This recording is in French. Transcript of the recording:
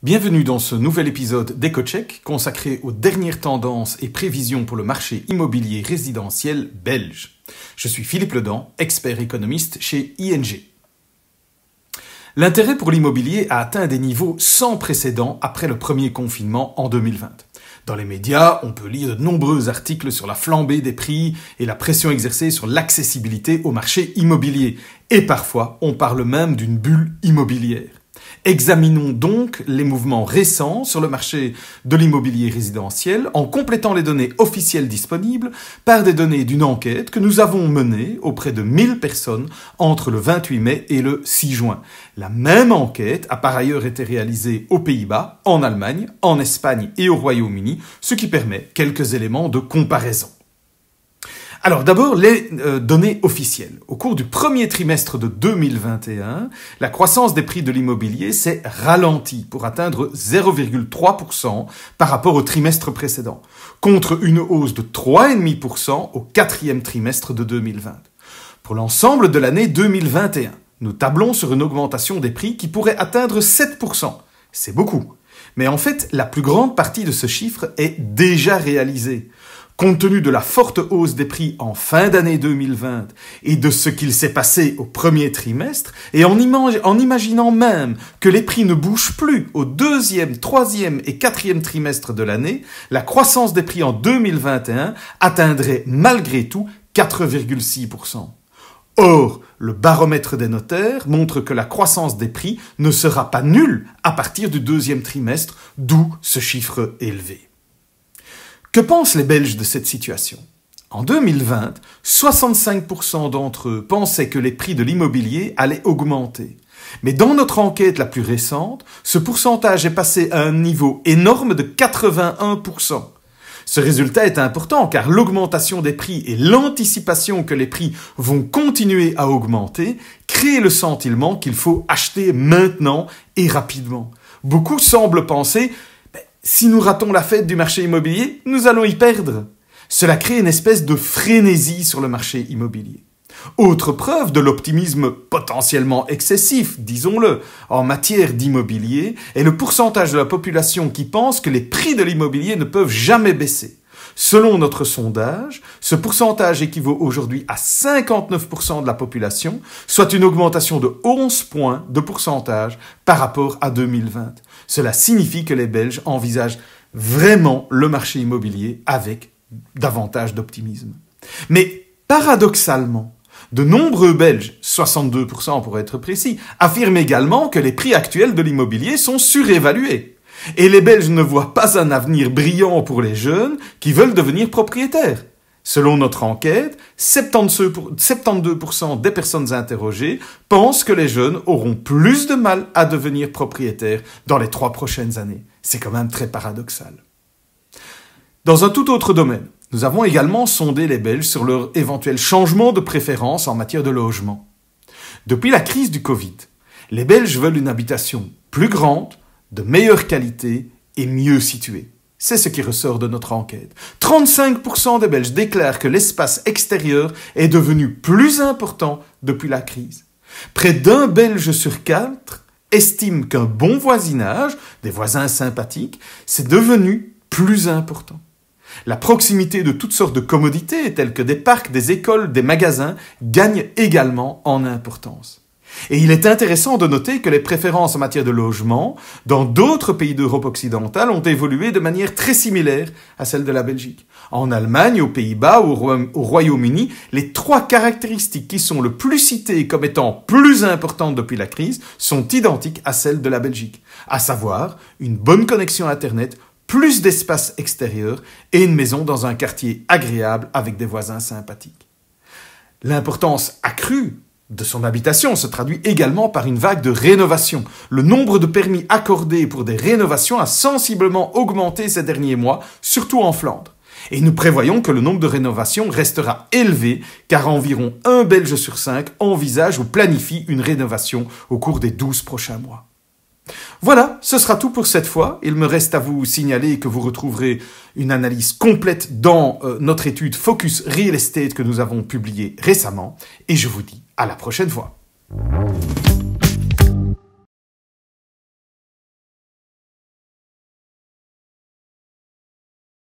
Bienvenue dans ce nouvel épisode d'EcoCheck consacré aux dernières tendances et prévisions pour le marché immobilier résidentiel belge. Je suis Philippe Ledan, expert économiste chez ING. L'intérêt pour l'immobilier a atteint des niveaux sans précédent après le premier confinement en 2020. Dans les médias, on peut lire de nombreux articles sur la flambée des prix et la pression exercée sur l'accessibilité au marché immobilier. Et parfois, on parle même d'une bulle immobilière. Examinons donc les mouvements récents sur le marché de l'immobilier résidentiel en complétant les données officielles disponibles par des données d'une enquête que nous avons menée auprès de 1000 personnes entre le 28 mai et le 6 juin. La même enquête a par ailleurs été réalisée aux Pays-Bas, en Allemagne, en Espagne et au Royaume-Uni, ce qui permet quelques éléments de comparaison. Alors d'abord, les données officielles. Au cours du premier trimestre de 2021, la croissance des prix de l'immobilier s'est ralentie pour atteindre 0,3% par rapport au trimestre précédent, contre une hausse de 3,5% au quatrième trimestre de 2020. Pour l'ensemble de l'année 2021, nous tablons sur une augmentation des prix qui pourrait atteindre 7%. C'est beaucoup. Mais en fait, la plus grande partie de ce chiffre est déjà réalisée. Compte tenu de la forte hausse des prix en fin d'année 2020 et de ce qu'il s'est passé au premier trimestre, et en imaginant même que les prix ne bougent plus au deuxième, troisième et quatrième trimestre de l'année, la croissance des prix en 2021 atteindrait malgré tout 4,6%. Or, le baromètre des notaires montre que la croissance des prix ne sera pas nulle à partir du deuxième trimestre, d'où ce chiffre élevé. Que pensent les Belges de cette situation ? En 2020, 65% d'entre eux pensaient que les prix de l'immobilier allaient augmenter. Mais dans notre enquête la plus récente, ce pourcentage est passé à un niveau énorme de 81%. Ce résultat est important car l'augmentation des prix et l'anticipation que les prix vont continuer à augmenter créent le sentiment qu'il faut acheter maintenant et rapidement. Beaucoup semblent penser si nous ratons la fête du marché immobilier, nous allons y perdre. Cela crée une espèce de frénésie sur le marché immobilier. Autre preuve de l'optimisme potentiellement excessif, disons-le, en matière d'immobilier, est le pourcentage de la population qui pense que les prix de l'immobilier ne peuvent jamais baisser. Selon notre sondage, ce pourcentage équivaut aujourd'hui à 59% de la population, soit une augmentation de 11 points de pourcentage par rapport à 2020. Cela signifie que les Belges envisagent vraiment le marché immobilier avec davantage d'optimisme. Mais paradoxalement, de nombreux Belges, 62% pour être précis, affirment également que les prix actuels de l'immobilier sont surévalués. Et les Belges ne voient pas un avenir brillant pour les jeunes qui veulent devenir propriétaires. Selon notre enquête, 72% des personnes interrogées pensent que les jeunes auront plus de mal à devenir propriétaires dans les 3 prochaines années. C'est quand même très paradoxal. Dans un tout autre domaine, nous avons également sondé les Belges sur leur éventuel changement de préférence en matière de logement. Depuis la crise du Covid, les Belges veulent une habitation plus grande, de meilleure qualité et mieux située. C'est ce qui ressort de notre enquête. 35% des Belges déclarent que l'espace extérieur est devenu plus important depuis la crise. Près d'un Belge sur 4 estime qu'un bon voisinage, des voisins sympathiques, c'est devenu plus important. La proximité de toutes sortes de commodités, telles que des parcs, des écoles, des magasins, gagne également en importance. Et il est intéressant de noter que les préférences en matière de logement dans d'autres pays d'Europe occidentale ont évolué de manière très similaire à celle de la Belgique. En Allemagne, aux Pays-Bas, au Royaume-Uni, les 3 caractéristiques qui sont le plus citées comme étant plus importantes depuis la crise sont identiques à celles de la Belgique, à savoir une bonne connexion Internet, plus d'espace extérieur et une maison dans un quartier agréable avec des voisins sympathiques. L'importance accrue de son habitation se traduit également par une vague de rénovation. Le nombre de permis accordés pour des rénovations a sensiblement augmenté ces derniers mois, surtout en Flandre. Et nous prévoyons que le nombre de rénovations restera élevé, car environ 1 Belge sur 5 envisage ou planifie une rénovation au cours des 12 prochains mois. Voilà, ce sera tout pour cette fois. Il me reste à vous signaler que vous retrouverez une analyse complète dans notre étude Focus Real Estate que nous avons publiée récemment. Et je vous dis à la prochaine fois.